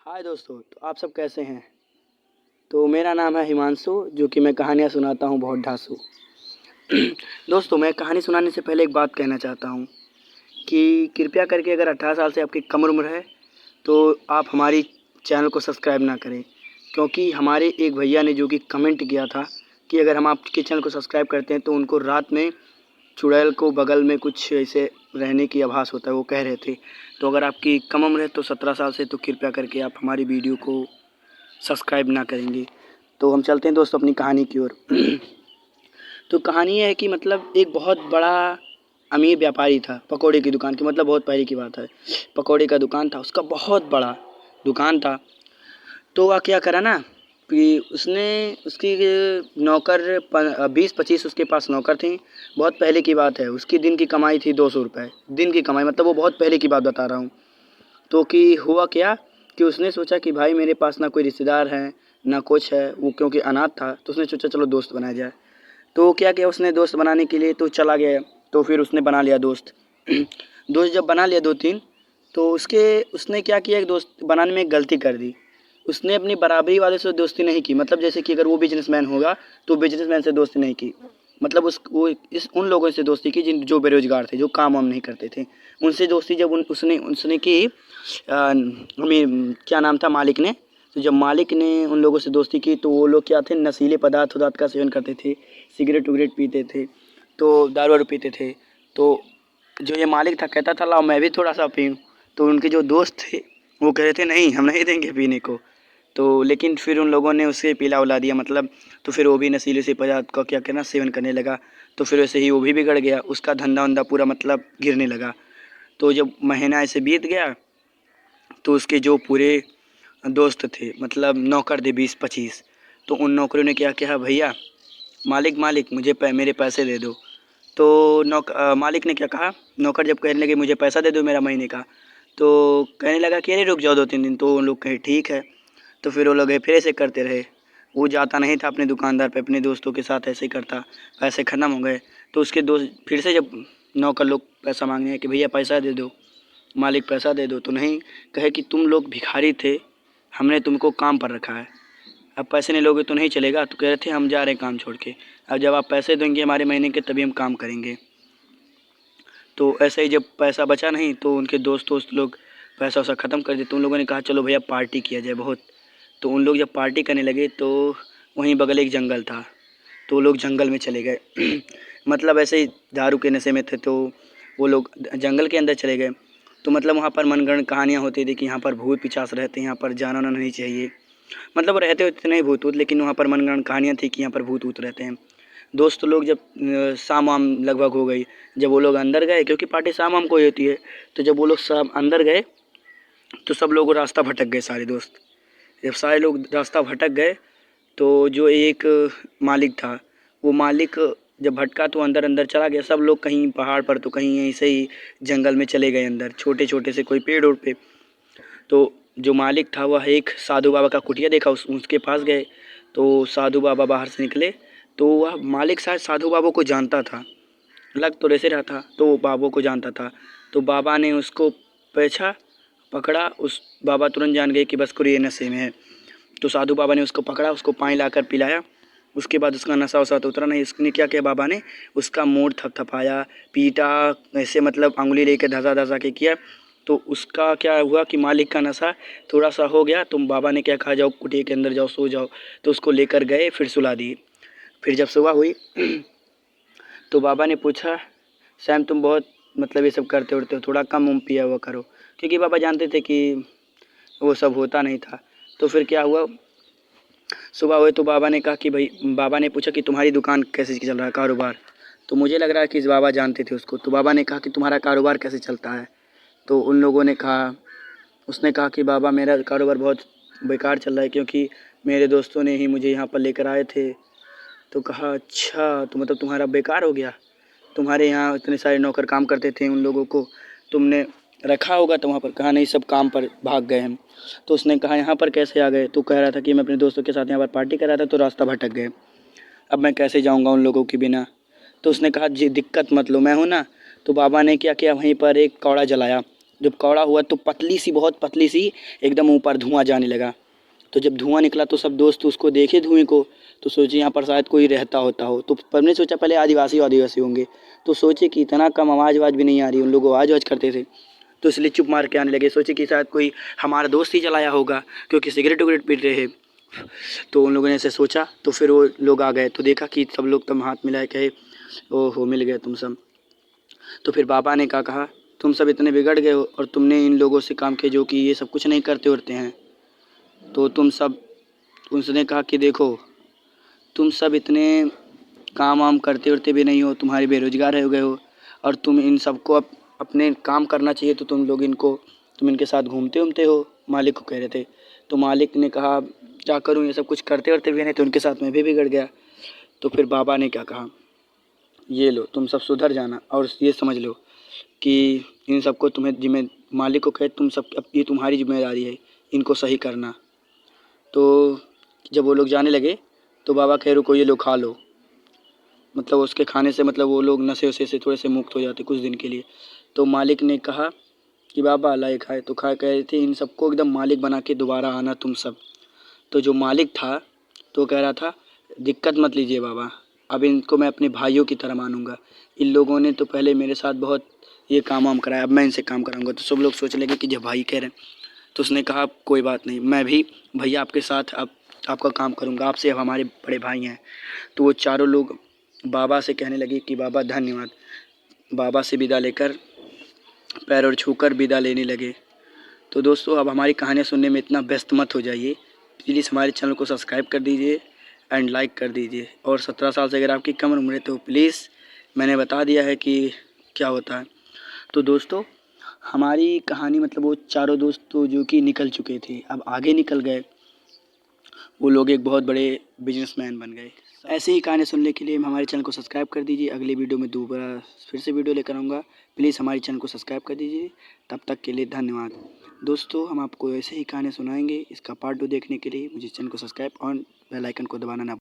हाय दोस्तों, तो आप सब कैसे हैं। तो मेरा नाम है हिमांशु, जो कि मैं कहानियाँ सुनाता हूँ बहुत ढांसू। दोस्तों, मैं कहानी सुनाने से पहले एक बात कहना चाहता हूँ कि कृपया करके अगर 18 साल से आपकी कम उम्र है तो आप हमारी चैनल को सब्सक्राइब ना करें, क्योंकि हमारे एक भैया ने जो कि कमेंट किया था कि अगर हम आपके चैनल को सब्सक्राइब करते हैं तो उनको रात में चुड़ैल को बगल में कुछ ऐसे रहने की आभास होता है, वो कह रहे थे। तो अगर आपकी कम उम्र है तो 17 साल से, तो कृपया करके आप हमारी वीडियो को सब्सक्राइब ना करेंगे। तो हम चलते हैं दोस्तों अपनी कहानी की ओर। तो कहानी ये है कि मतलब एक बहुत बड़ा अमीर व्यापारी था पकौड़े की दुकान की, मतलब बहुत पहले की बात है। पकौड़े का दुकान था, उसका बहुत बड़ा दुकान था। तो वह क्या करा ना कि उसने उसकी नौकर 20-25 उसके पास नौकर थे। बहुत पहले की बात है, उसकी दिन की कमाई थी 200 रुपये दिन की कमाई, मतलब वो बहुत पहले की बात बता रहा हूँ। तो कि हुआ क्या कि उसने सोचा कि भाई मेरे पास ना कोई रिश्तेदार है ना कुछ है, वो क्योंकि अनाथ था, तो उसने सोचा चलो दोस्त बनाया जाए। तो क्या किया उसने दोस्त बनाने के लिए, तो चला गया। तो फिर उसने बना लिया दोस्त। दोस्त जब बना लिया 2-3, तो उसने क्या किया, एक दोस्त बनाने में एक गलती कर दी। उसने अपनी बराबरी वाले से दोस्ती नहीं की, मतलब जैसे कि अगर वो बिजनेसमैन होगा तो बिजनेसमैन से दोस्ती नहीं की। मतलब उन लोगों से दोस्ती की जो बेरोजगार थे, जो काम वाम नहीं करते थे, उनसे दोस्ती जब उसने उसने की। हमें क्या नाम था मालिक ने। तो जब मालिक ने उन लोगों से दोस्ती की तो वो लोग क्या थे, नशीले पदार्थ का सेवन करते थे, सिगरेट वगरेट पीते थे, तो दारू वारू पीते थे। तो जो ये मालिक था कहता था लाओ मैं भी थोड़ा सा पीऊँ। तो उनके जो दोस्त थे वो कह रहे थे नहीं हम नहीं देंगे पीने को। तो लेकिन फिर उन लोगों ने उसे पिला उला दिया, मतलब तो फिर वो भी नशीले से पदार्थ का क्या कहना सेवन करने लगा। तो फिर वैसे ही वो भी बिगड़ गया, उसका धंधा वंधा पूरा मतलब गिरने लगा। तो जब महीना ऐसे बीत गया तो उसके जो पूरे दोस्त थे, मतलब नौकर थे 20-25, तो उन नौकरों ने क्या किया, भैया मालिक मालिक मुझे मेरे पैसे दे दो। तो मालिक ने क्या कहा, नौकर जब कहने लगे मुझे पैसा दे दो मेरा महीने का, तो कहने लगा कि अरे रुक जाओ 2-3 दिन। तो उन लोग कहे ठीक है। तो फिर वो लोग फिर ऐसे करते रहे। वो जाता नहीं था अपने दुकानदार पे, अपने दोस्तों के साथ ऐसे ही करता। पैसे ख़त्म हो गए तो उसके दोस्त फिर से जब नौकर लोग पैसा मांगने हैं कि भैया पैसा दे दो, मालिक पैसा दे दो, तो नहीं, कहे कि तुम लोग भिखारी थे, हमने तुमको काम पर रखा है, अब पैसे नहीं लोगे तो नहीं चलेगा। तो कह रहे थे हम जा रहे हैं काम छोड़ के, अब जब आप पैसे देंगे हमारे महीने के तभी हम काम करेंगे। तो ऐसे ही जब पैसा बचा नहीं तो उनके दोस्त लोग पैसा वैसा ख़त्म कर दिए। तो उन लोगों ने कहा चलो भैया पार्टी किया जाए बहुत। तो उन लोग जब पार्टी करने लगे तो वहीं बगल एक जंगल था, तो वो लोग जंगल में चले गए। मतलब ऐसे ही दारू के नशे में थे, तो वो लोग जंगल के अंदर चले गए। तो मतलब वहाँ पर मनगढ़ंत कहानियाँ होती थी कि यहाँ पर भूत पिशाच रहते हैं, यहाँ पर जाना ना नहीं चाहिए। मतलब रहते होते नहीं भूत वूत, लेकिन वहाँ पर मनगढ़ंत कहानियाँ थी कि यहाँ पर भूत वूत रहते हैं। दोस्त लोग जब शाम वाम लगभग हो गई, जब वो लोग अंदर गए, क्योंकि पार्टी शाम वाम को ही होती है, तो जब वो लोग सब अंदर गए तो सब लोग रास्ता भटक गए सारे दोस्त। जब सारे लोग रास्ता भटक गए तो जो एक मालिक था, वो मालिक जब भटका तो अंदर अंदर चला गया। सब लोग कहीं पहाड़ पर तो कहीं ऐसे ही जंगल में चले गए अंदर, छोटे छोटे से कोई पेड़ ओड़ पे। तो जो मालिक था वह एक साधु बाबा का कुटिया देखा, उसके पास गए। तो साधु बाबा बाहर से निकले, तो वह मालिक शायद साधु बाबा को जानता था, लग तो वैसे रहा था, तो वो बाबा को जानता था। तो बाबा ने उसको पीछा पकड़ा, उस बाबा तुरंत जान गए कि बस को ये नशे में है। तो साधु बाबा ने उसको पकड़ा, उसको पानी लाकर पिलाया। उसके बाद उसका नशा वशा तो उतरा नहीं। उसने क्या किया, बाबा ने उसका मूड थपथपाया, पीटा, ऐसे मतलब अंगुली लेकर धसा धसा के किया। तो उसका क्या हुआ कि मालिक का नशा थोड़ा सा हो गया। तो बाबा ने क्या कहा, जाओ कुटिया के अंदर जाओ सो जाओ। तो उसको लेकर गए, फिर सुला दिए। फिर जब सुबह हुई तो बाबा ने पूछा, सैम तुम बहुत मतलब ये सब करते उड़ते हो, थोड़ा कम उम पिया हुआ करो, क्योंकि बाबा जानते थे कि वो सब होता नहीं था। तो फिर क्या हुआ, सुबह हुए तो बाबा ने कहा कि भाई, बाबा ने पूछा कि तुम्हारी दुकान कैसे चल रहा है, कारोबार। तो मुझे लग रहा है कि इस बाबा जानते थे उसको। तो बाबा ने कहा कि तुम्हारा कारोबार कैसे चलता है। तो उन लोगों ने कहा, उसने कहा कि बाबा मेरा कारोबार बहुत बेकार चल रहा है, क्योंकि मेरे दोस्तों ने ही मुझे यहाँ पर लेकर आए थे। तो कहा अच्छा, तो मतलब तुम्हारा बेकार हो गया, तुम्हारे यहाँ इतने सारे नौकर काम करते थे, उन लोगों को तुमने रखा होगा। तो वहाँ पर कहा नहीं, सब काम पर भाग गए हम। तो उसने कहा यहाँ पर कैसे आ गए। तो कह रहा था कि मैं अपने दोस्तों के साथ यहाँ पर पार्टी कर रहा था तो रास्ता भटक गए, अब मैं कैसे जाऊँगा उन लोगों के बिना। तो उसने कहा जी दिक्कत मत लो, मैं हूँ ना। तो बाबा ने क्या किया, वहीं पर एक कौड़ा जलाया, जब कौड़ा हुआ तो पतली सी, बहुत पतली सी, एकदम ऊपर धुआं जाने लगा। तो जब धुआं निकला तो सब दोस्त उसको देखे धुएं को, तो सोचे यहाँ पर शायद कोई रहता होता हो। तो हमने सोचा पहले आदिवासी होंगे, तो सोचे कि इतना कम आवाज़ भी नहीं आ रही, उन लोग आवाज़ करते थे, तो इसलिए चुप मार के आने लगे। सोचे कि शायद कोई हमारा दोस्त ही जलाया होगा, क्योंकि सिगरेट विगरेट पी रहे हैं। तो उन लोगों ने ऐसे सोचा, तो फिर वो लोग आ गए तो देखा कि सब लोग तब हाथ मिलाए, कहे ओहो मिल गए तुम सब। तो फिर बाबा ने कहा तुम सब इतने बिगड़ गए हो और तुमने इन लोगों से काम किया जो कि ये सब कुछ नहीं करते उरते हैं। तो तुम सब, उसने कहा कि देखो तुम सब इतने काम वाम करते उरते भी नहीं हो, तुम्हारे बेरोजगार हो गए हो, और तुम इन सबको अपने काम करना चाहिए, तो तुम इनके साथ घूमते उमते हो, मालिक को कह रहे थे। तो मालिक ने कहा क्या करूँ, ये सब कुछ करते उरते भी नहीं, तो उनके साथ मैं भी बिगड़ गया। तो फिर बाबा ने क्या कहा, ये लो तुम सब सुधर जाना और ये समझ लो कि इन सबको तुम्हें मालिक को कहे तुम सब, अब ये तुम्हारी जिम्मेदारी है, इनको सही करना। तो जब वो लोग जाने लगे तो बाबा कहे रुको ये लो खा लो, मतलब उसके खाने से मतलब वो लोग नशे वशे से थोड़े से मुक्त हो जाते कुछ दिन के लिए। तो मालिक ने कहा कि बाबा अल्लाह ये खाए, तो कह रहे थे इन सबको एकदम मालिक बना के दोबारा आना तुम सब। तो जो मालिक था तो कह रहा था दिक्कत मत लीजिए बाबा, अब इनको मैं अपने भाइयों की तरह मानूंगा, इन लोगों ने तो पहले मेरे साथ बहुत ये काम वाम कराया, अब मैं इनसे काम कराऊंगा। तो सब लोग सोच लगे कि जब भाई कह रहे हैं, तो उसने कहा कोई बात नहीं, मैं भी भैया आपके साथ अब आपका काम करूंगा, आपसे अब हमारे बड़े भाई हैं। तो वो चारों लोग बाबा से कहने लगे कि बाबा धन्यवाद। बाबा से विदा लेकर पैर और छूकर विदा लेने लगे। तो दोस्तों अब हमारी कहानियाँ सुनने में इतना व्यस्त मत हो जाइए, प्लीज़ हमारे चैनल को सब्सक्राइब कर दीजिए एंड लाइक कर दीजिए। और 17 साल से अगर आपकी कम उम्र है तो प्लीज़, मैंने बता दिया है कि क्या होता है। तो दोस्तों हमारी कहानी मतलब वो चारों दोस्त तो जो कि निकल चुके थे, अब आगे निकल गए, वो लोग एक बहुत बड़े बिजनेसमैन बन गए। ऐसे ही कहानी सुनने के लिए हमारे चैनल को सब्सक्राइब कर दीजिए। अगली वीडियो में दोबारा फिर से वीडियो लेकर आऊँगा, प्लीज़ हमारे चैनल को सब्सक्राइब कर दीजिए। तब तक के लिए धन्यवाद। दोस्तों हम आपको ऐसे ही कहानी सुनाएंगे। इसका पार्ट 2 देखने के लिए मुझे चैनल को सब्सक्राइब और बेल आइकन को दबाना ना